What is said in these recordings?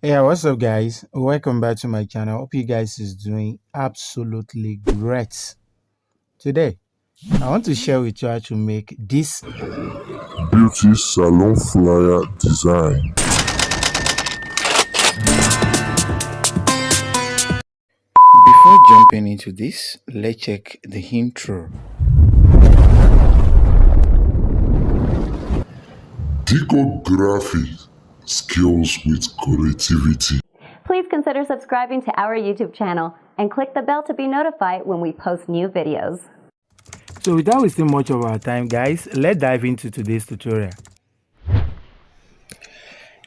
Yeah, what's up, guys? Welcome back to my channel. Hope you guys is doing absolutely great. Today, I want to share with you how to make this. Beauty Salon flyer design. Before jumping into this, let's check the intro. Diko Graphics skills with creativity. Please consider subscribing to our YouTube channel and click the bell to be notified when we post new videos. So, without wasting much of our time, guys, let's dive into today's tutorial.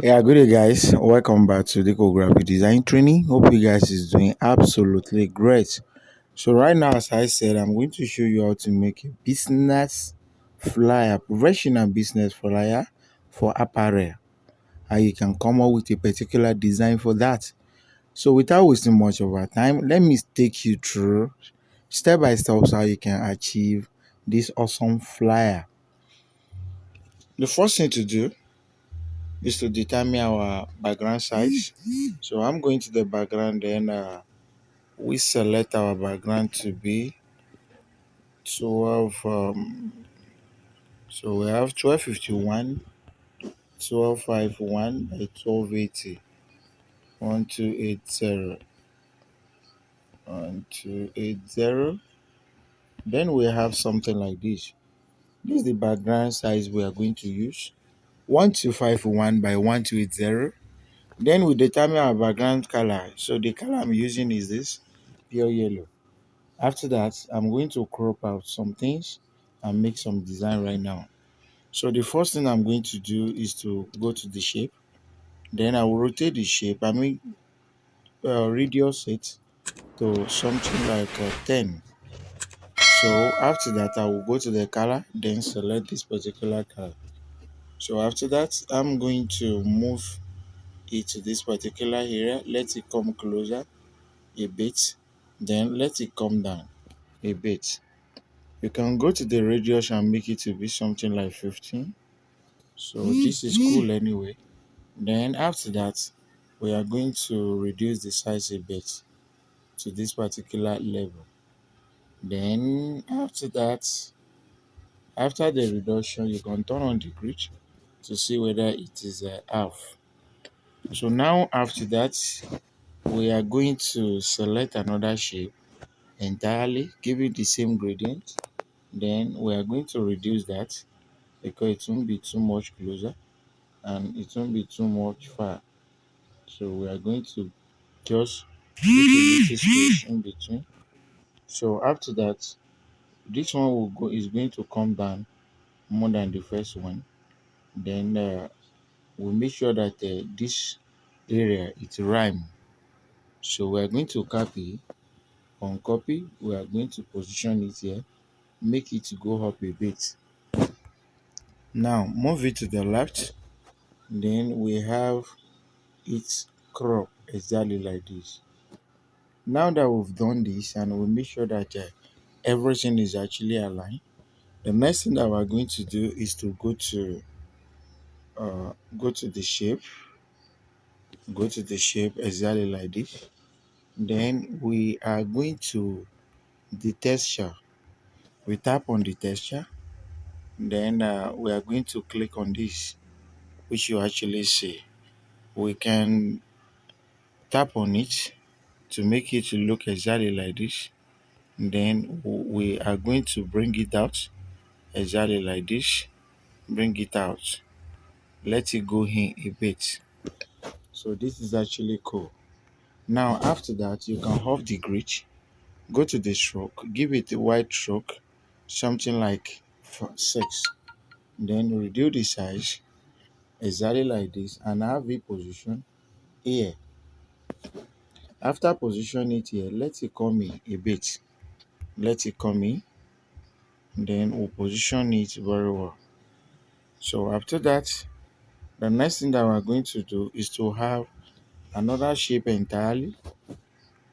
Yeah, good day, guys. Welcome back to Diko Graphics Design Training. Hope you guys is doing absolutely great. So right now, as I said, I'm going to show you how to make a business flyer, professional business flyer for apparel. How you can come up with a particular design for that. So without wasting much of our time, let me take you through step by step how you can achieve this awesome flyer. The first thing to do is to determine our background size. So I'm going to the background, then we select our background to be 12. So we have 1251, 1251 by 1280, 1280, 1280. Then we have something like this. This is the background size we are going to use. 1251 by 1280. Then we determine our background color. So the color I'm using is this pure yellow. After that, I'm going to crop out some things and make some design right now. So the first thing I'm going to do is to go to the shape. Then I will rotate the shape. Reduce it to something like 10. So after that, I will go to the color, then select this particular color. So after that, I'm going to move it to this particular area. Let it come closer a bit. Then let it come down a bit. You can go to the radius and make it to be something like 15. So this is cool anyway. Then after that, we are going to reduce the size a bit to this particular level. Then after that, after the reduction, you can turn on the grid to see whether it is half. So now after that, we are going to select another shape entirely, give it the same gradient. Then we are going to reduce that because it won't be too much closer and it won't be too much far. So we are going to just put a little space in between. So after that, this one will go is going to come down more than the first one. Then we'll make sure that this area is rhyme. So we are going to copy. On copy, we are going to position it here, make it go up a bit. Now move it to the left. Then we have it crop exactly like this. Now that we've done this and we make sure that everything is actually aligned, the next thing that we're going to do is to go to the shape, exactly like this. Then we are going to the texture. We tap on the texture. Then we are going to click on this, which you actually see. We can tap on it to make it to look exactly like this. Then we are going to bring it out exactly like this. Bring it out. Let it go in a bit. So this is actually cool. Now after that, you can off the grid, go to the stroke, give it a wide stroke, something like 6. Then reduce the size exactly like this and have it position here. After position it here, let it come in a bit. Let it come in. Then we'll position it very well. So after that, the next thing that we're going to do is to have another shape entirely.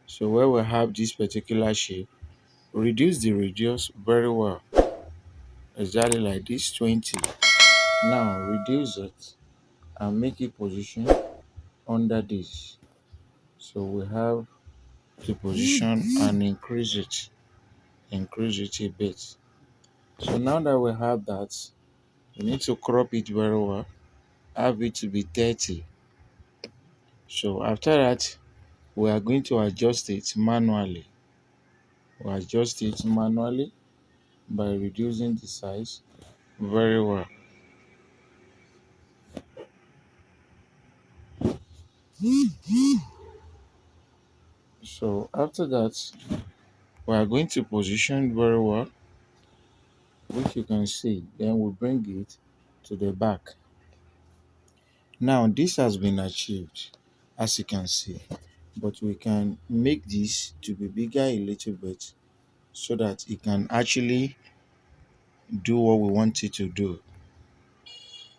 So where we have this particular shape, reduce the radius very well. Exactly like this, 20. Now reduce it and make it position under this. So we have to position and increase it a bit. So now that we have that, we need to crop it very well, have it to be 30. So after that, we are going to adjust it manually. We adjust it manually by reducing the size very well. So after that, we are going to position very well, which you can see. Then we bring it to the back. Now this has been achieved, as you can see, but we can make this to be bigger a little bit so that it can actually do what we want it to do.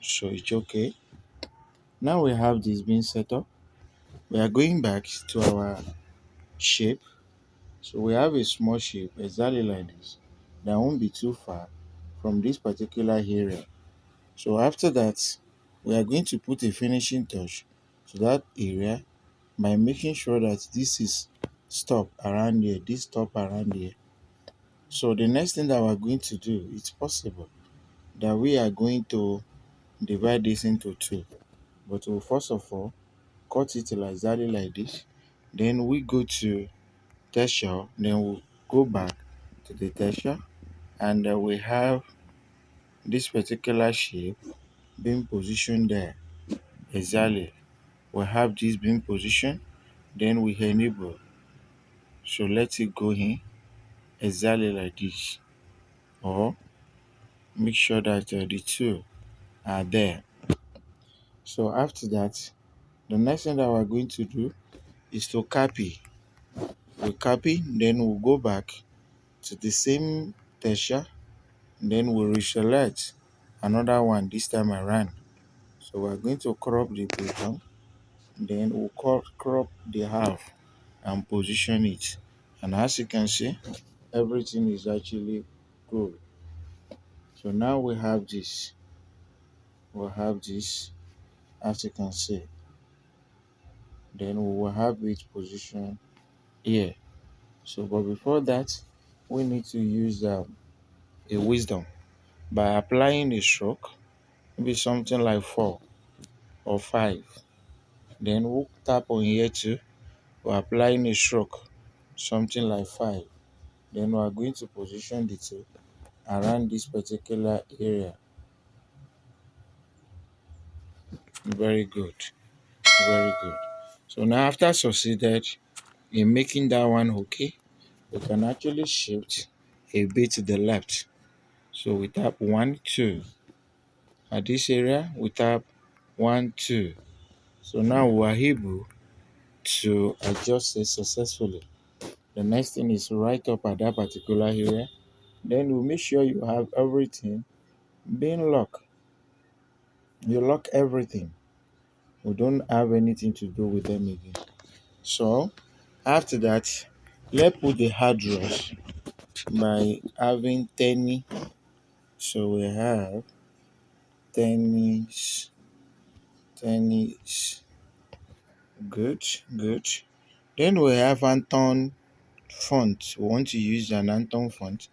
So it's okay. Now we have this being set up. We are going back to our shape. So we have a small shape exactly like this that won't be too far from this particular area. So after that, we are going to put a finishing touch to that area by making sure that this is stop around here, this stop around here. So the next thing that we're going to do, it's possible that we are going to divide this into two. But we'll first of all cut it exactly like this. Then we go to texture, then we'll go back to the texture, and we have this particular shape being positioned there. Exactly. We have this being positioned, then we enable. So let it go in exactly like this. Or make sure that the two are there. So after that, the next thing that we're going to do is to copy. We copy, then we'll go back to the same texture, then we'll reselect another one this time around. So we're going to crop the bottom, then we'll crop the half and position it. And as you can see, everything is actually good. So now we have this. We'll have this, as you can see. Then we will have it positioned here. So, but before that, we need to use a wisdom by applying a stroke, maybe something like 4 or 5. Then we'll tap on here too. We're applying a stroke, something like 5. Then we are going to position the two around this particular area. Very good, very good. So now after succeeded in making that one okay, we can actually shift a bit to the left. So we tap 1, 2. At this area, we tap 1, 2. So now we are able to adjust it successfully. The next thing is right up at that particular area. Then we make sure you have everything being locked. You lock everything. We don't have anything to do with them again. So after that, let's put the hard rush by having 10. So we have tennis, tennis. Good, good. Then we have Anton font. We want to use an Anton font,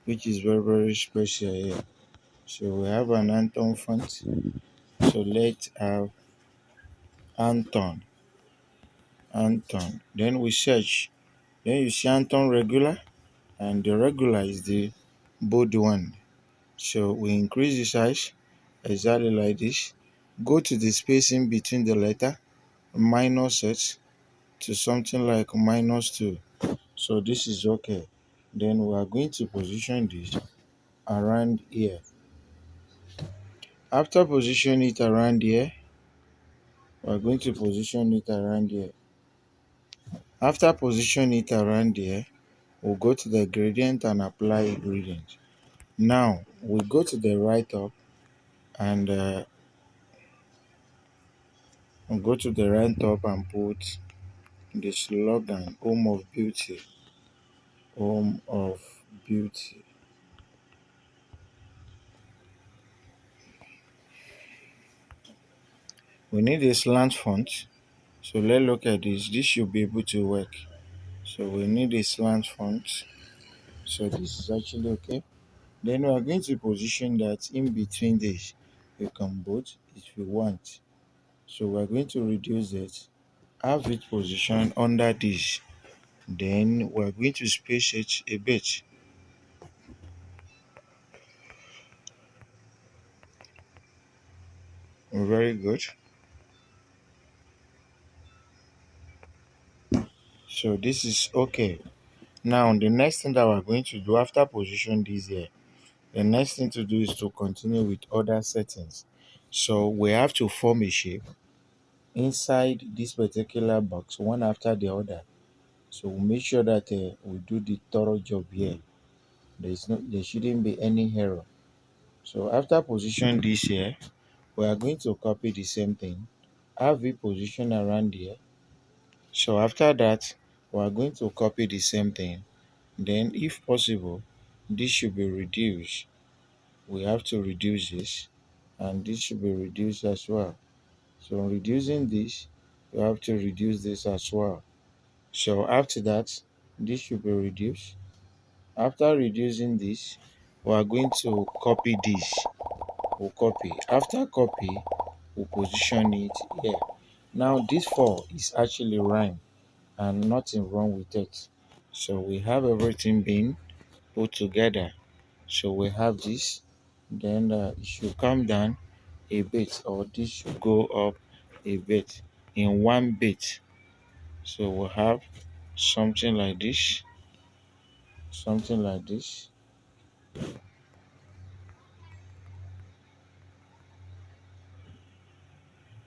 which is very, very special here. So we have an Anton font. So let's have Anton. Anton. Then we search. Then you see Anton regular, and the regular is the bold one. So we increase the size exactly like this. Go to the spacing between the letter, minus it to something like -2. So this is okay. Then we are going to position this around here. After position it around here, we are going to position it around here. After position it around here, we'll go to the gradient and apply a gradient. Now we go to the right up and we'll go to the right up and put the slogan "Home of Beauty." Home of Beauty. We need a slant font. So let's look at this. This should be able to work. So we need a slant font. So this is actually okay. Then we are going to position that in between this. You can both if you want. So we are going to reduce it, have it positioned under this. Then we are going to space it a bit. Very good. So this is okay. Now the next thing that we're going to do after position this here, the next thing to do is to continue with other settings. So we have to form a shape inside this particular box one after the other. So we'll make sure that we do the thorough job here. There shouldn't be any error. So after position this here, we are going to copy the same thing, have it position around here. So after that, we are going to copy the same thing. Then if possible, this should be reduced. We have to reduce this, and this should be reduced as well. So reducing this, you have to reduce this as well. So after that, this should be reduced. After reducing this, we are going to copy this. We'll copy. After copy, we'll position it here. Now this 4 is actually rhyme and nothing wrong with it. So we have everything being put together. So we have this, then it should come down a bit, or this should go up a bit in one bit. So we'll have something like this, something like this.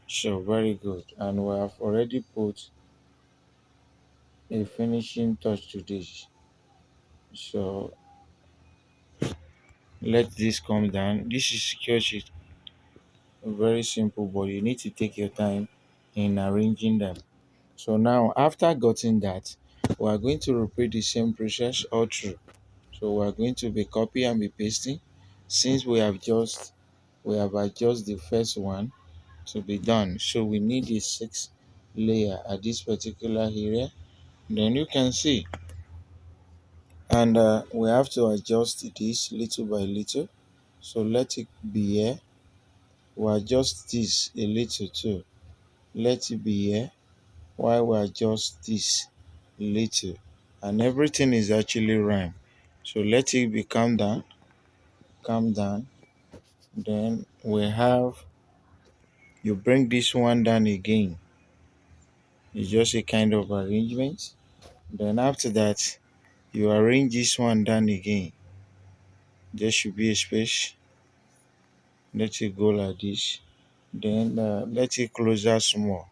So very good, and we have already put a finishing touch to this. So let this come down. This is secure sheet, very simple, but you need to take your time in arranging them. So now after getting that, we are going to repeat the same process all through. So we are going to be copy and be pasting. Since we have adjusted the first one to be done, so we need a 6 layer at this particular area. Then you can see, and we have to adjust this little by little. So let it be here. We adjust this a little too. Let it be here while we adjust this little, and everything is actually rhyme. So let it be calm down. Then we have, you bring this one down again. It's just a kind of arrangement. Then after that, you arrange this one down again. There should be a space. Let it go like this. Then let it closer small.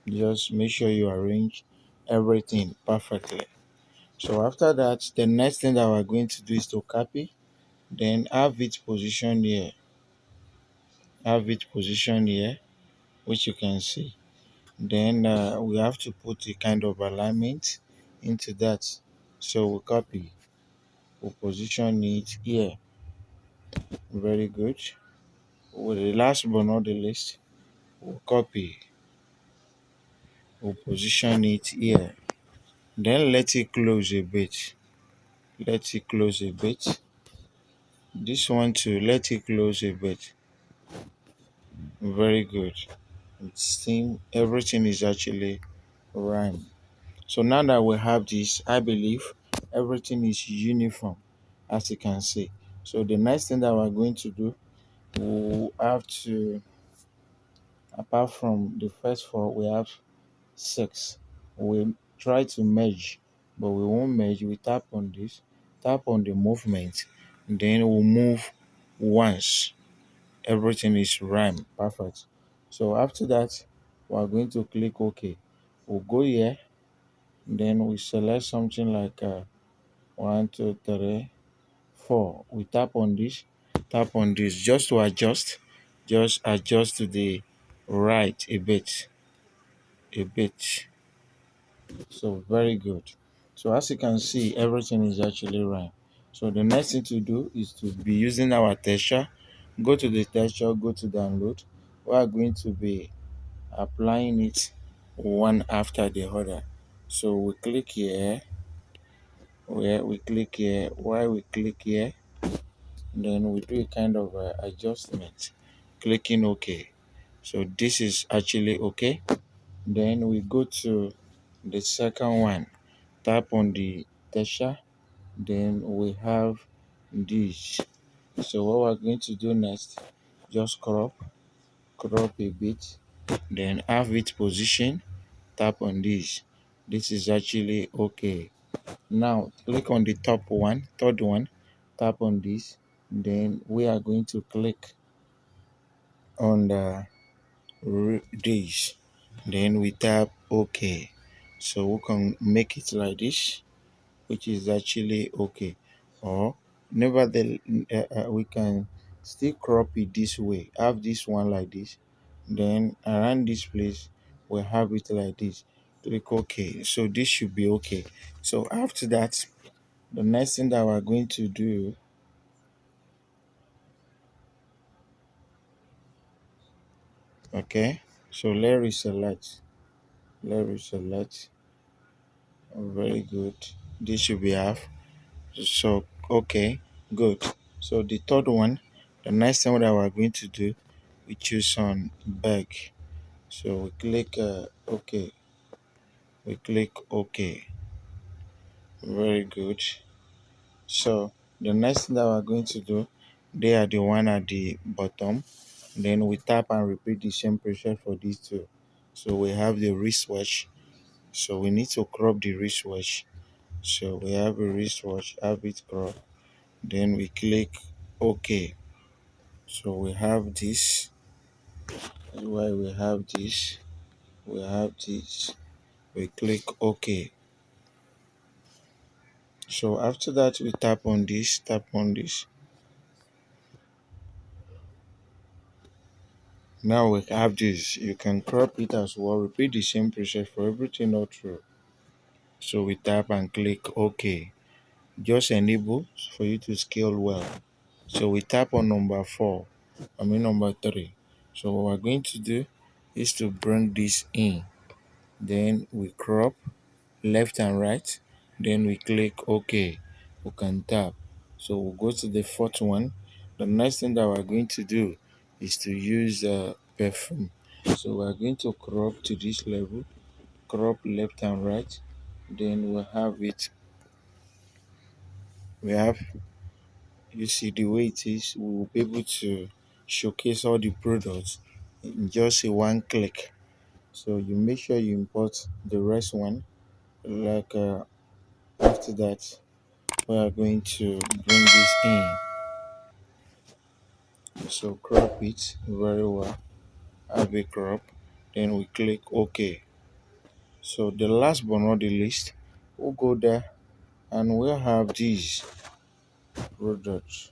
Just make sure you arrange everything perfectly. So after that, the next thing that we're going to do is to copy, then have it positioned here. Have it positioned here, which you can see. Then we have to put a kind of alignment into that. So we copy, we position it here. Very good. With the last but not the least, we copy, we position it here. Then let it close a bit. Let it close a bit. This one too, let it close a bit. Very good. It seems everything is actually rhyme. So now that we have this, I believe everything is uniform, as you can see. So the next thing that we're going to do, we have to, apart from the first 4, we have 6. We try to merge, but we won't merge. We tap on this, tap on the movement, then we'll move once. Everything is rhyme, perfect. So after that, we are going to click OK. We'll go here, then we select something like 1, 2, 3, 4. We tap on this just to adjust, just adjust to the right a bit. So very good. So as you can see, everything is actually right. So the next thing to do is to be using our texture. go to the texture, go to download. We are going to be applying it one after the other. So we click here, where we click here, while we click here, then we do a kind of adjustment, clicking OK. So this is actually OK. Then we go to the second one, tap on the texture, then we have this. So what we're going to do next, just crop a bit, then have it position, tap on this. This is actually okay. Now click on the top one, third one, tap on this, then we are going to click on the this, then we tap OK. So we can make it like this, which is actually okay. Or nevertheless, we can still crop it this way, have this one like this, then around this place we have it like this. Click OK. So this should be okay. So after that, the next thing that we're going to do, okay, so let reselect. Very good. This should be half. So okay, good. So the third one, the next thing that we're going to do, we choose on bag. So we click OK. We click OK. Very good. So the next thing that we're going to do, they are the one at the bottom. Then we tap and repeat the same process for these two. So we have the wristwatch. So we need to crop the wristwatch. So we have a wristwatch, have it crop. Then we click OK. So we have this. Why we have this? We have this. We click OK. So after that, we tap on this, tap on this. Now we have this. You can crop it as well. Repeat the same process for everything all through. So we tap and click OK. Just enable for you to scale well. So we tap on number 3. So what we're going to do is to bring this in. Then we crop left and right, then we click OK. We can tap. So we'll go to the fourth one. The next thing that we're going to do is to use perfume. So we're going to crop to this level, crop left and right, then we'll have it. We have, you see the way it is, we will be able to showcase all the products in just a one click. So you make sure you import the rest one. Like after that, we are going to bring this in. So crop it very well, have a crop, then we click OK. So the last but not the least, we'll go there and we'll have these products.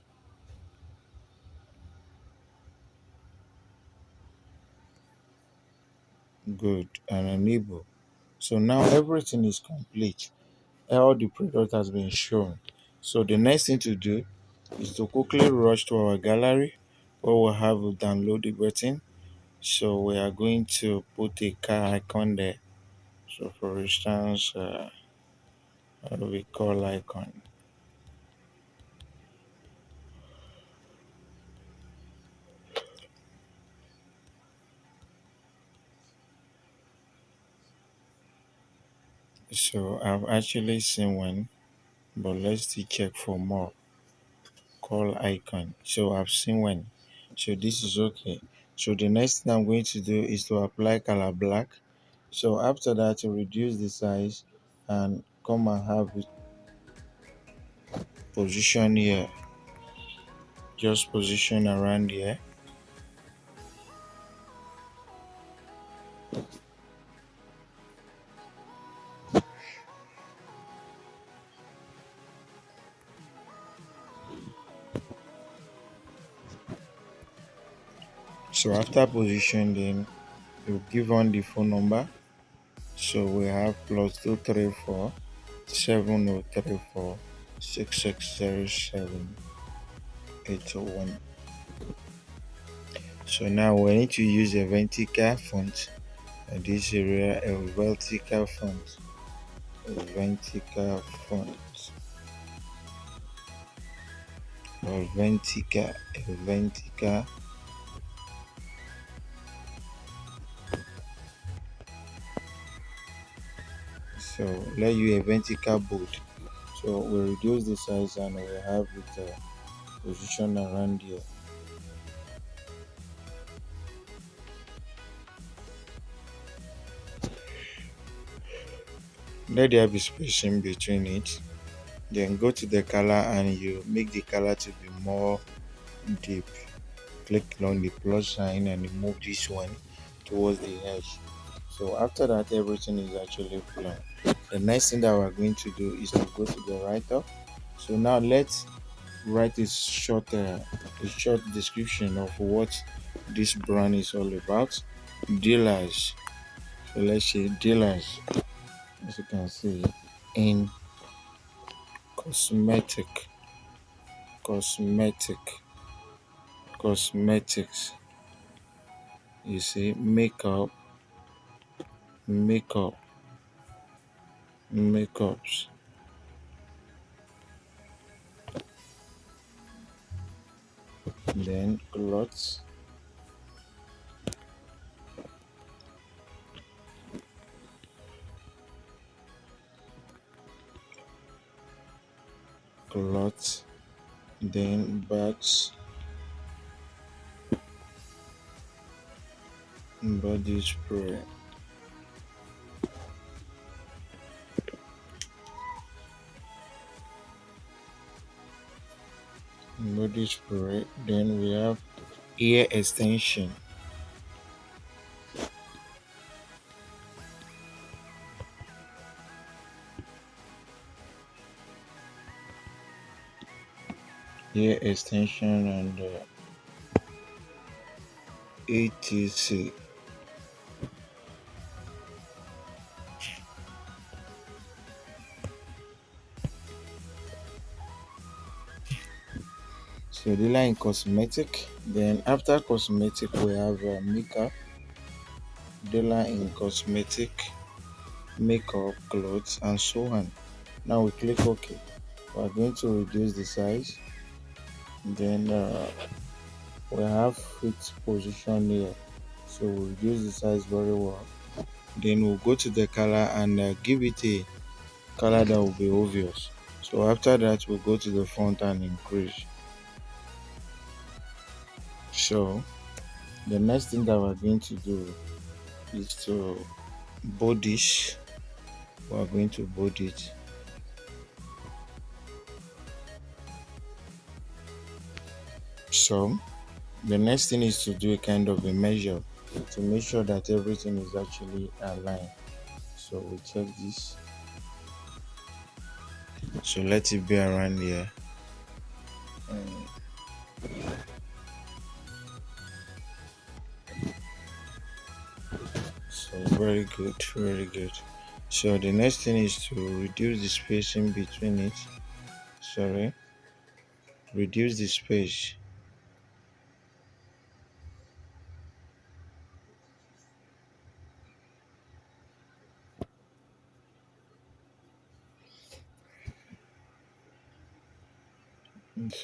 Good, and enable. So now everything is complete. All the product has been shown. So the next thing to do is to quickly rush to our gallery where we'll have a download button. So we are going to put a car icon there. So for instance, what do we call icon? So I've actually seen one, but let's still check for more. Call icon. So I've seen one. So this is okay. So the next thing I'm going to do is to apply color black. So after that, to reduce the size and come and have it position here. Just position around here. So after position, then you give on the phone number. So we have +234 7034 6607 801. So now we need to use a vertical font. This area, a vertical font, a vertical font, a vertical. So let you a vertical bold. So we reduce the size and we have it position around here. Let there be spacing between it. Then go to the color and you make the color to be more deep. Click on the plus sign and move this one towards the edge. So after that, everything is actually plain. The next thing that we're going to do is to go to the write-up. So now let's write a short description of what this brand is all about. Dealers. So let's say dealers, as you can see, in cosmetic, cosmetic, cosmetics. You see, makeup, makeup, makeups. Then clothes, clothes. Then bags, body spray, body spray. Then we have ear extension, ear extension, and etc. So the line cosmetic. Then after cosmetic, we have makeup. The line in cosmetic, makeup, clothes, and so on. Now we click OK. We are going to reduce the size. Then we have fixed position here. So we reduce the size very well. Then we'll go to the color and give it a color that will be obvious. So after that, we'll go to the font and increase. So the next thing that we're going to do is to bold this. We're going to bold it. So the next thing is to do a kind of a measure to make sure that everything is actually aligned. So we check this. So let it be around here. So very good, very good. So the next thing is to reduce the spacing between it. Sorry, reduce the space.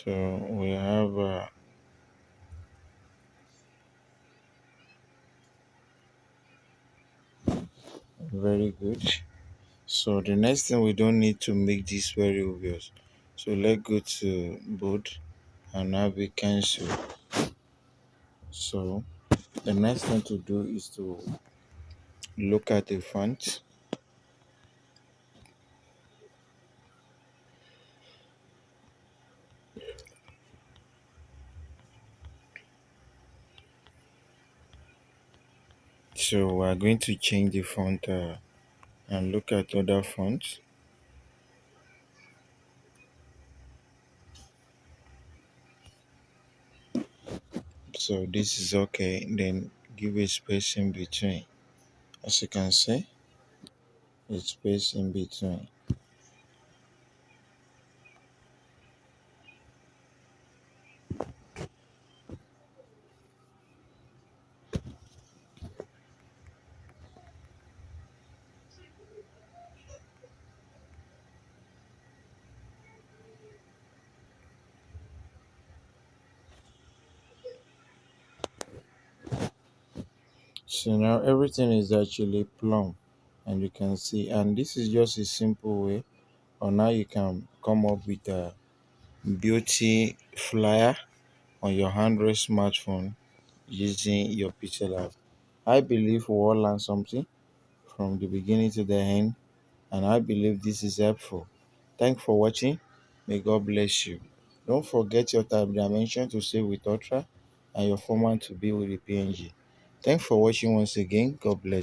So we have very good. So the next thing, we don't need to make this very obvious. So let's go to bold and now we cancel. So the next thing to do is to look at the font. So we're going to change the font and look at other fonts. So this is okay. Then give a space in between. As you can see, a space in between. So now everything is actually plumb, and you can see, and this is just a simple way on how you can come up with a beauty flyer on your Android smartphone using your PixelLab. I believe we all learned something from the beginning to the end, and I believe this is helpful. Thanks for watching. May God bless you. Don't forget your type dimension to save with Ultra and your format to be with the PNG. Thanks for watching once again. God bless.